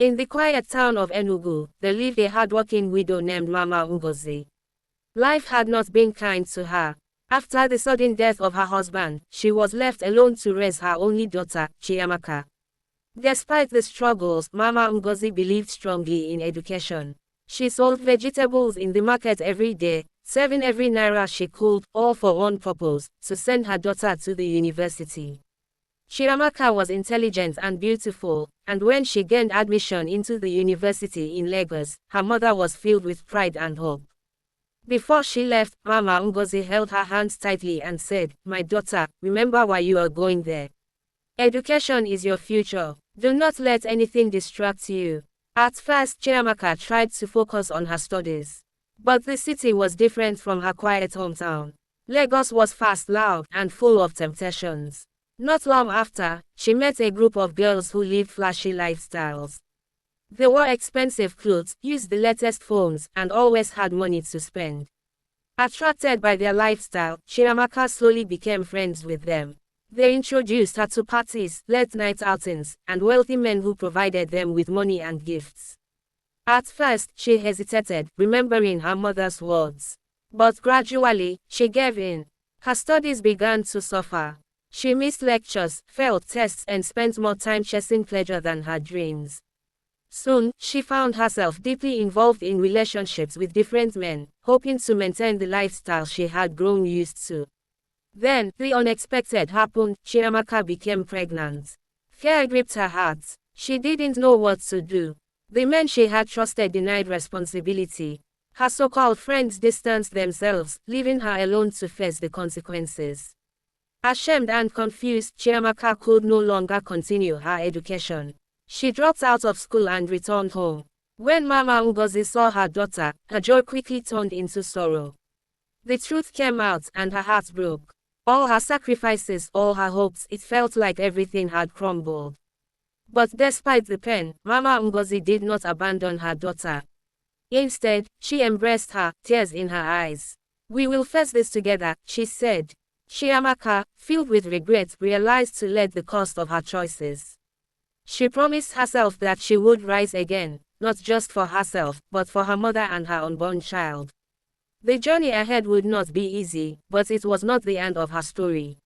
In the quiet town of Enugu, there lived a hardworking widow named Mama Ngozi. Life had not been kind to her. After the sudden death of her husband, she was left alone to raise her only daughter, Chiamaka. Despite the struggles, Mama Ngozi believed strongly in education. She sold vegetables in the market every day, saving every naira she could, all for one purpose, to send her daughter to the university. Chiamaka was intelligent and beautiful, and when she gained admission into the university in Lagos, her mother was filled with pride and hope. Before she left, Mama Ngozi held her hands tightly and said, "My daughter, remember why you are going there. Education is your future. Do not let anything distract you." At first, Chiamaka tried to focus on her studies. But the city was different from her quiet hometown. Lagos was fast, loud, and full of temptations. Not long after, she met a group of girls who lived flashy lifestyles. They wore expensive clothes, used the latest phones, and always had money to spend. Attracted by their lifestyle, Chiamaka slowly became friends with them. They introduced her to parties, late-night outings, and wealthy men who provided them with money and gifts. At first, she hesitated, remembering her mother's words. But gradually, she gave in. Her studies began to suffer. She missed lectures, failed tests, and spent more time chasing pleasure than her dreams. Soon, she found herself deeply involved in relationships with different men, hoping to maintain the lifestyle she had grown used to. Then, the unexpected happened. Chiamaka became pregnant. Fear gripped her heart. She didn't know what to do. The men she had trusted denied responsibility. Her so-called friends distanced themselves, leaving her alone to face the consequences. Ashamed and confused, Chiamaka could no longer continue her education. She dropped out of school and returned home. When Mama Ngozi saw her daughter, her joy quickly turned into sorrow. The truth came out, and her heart broke. All her sacrifices, all her hopes, it felt like everything had crumbled. But despite the pain, Mama Ngozi did not abandon her daughter. Instead, she embraced her, tears in her eyes. "We will face this together," she said. Chiamaka, filled with regret, realized to let the cost of her choices. She promised herself that she would rise again, not just for herself, but for her mother and her unborn child. The journey ahead would not be easy, but it was not the end of her story.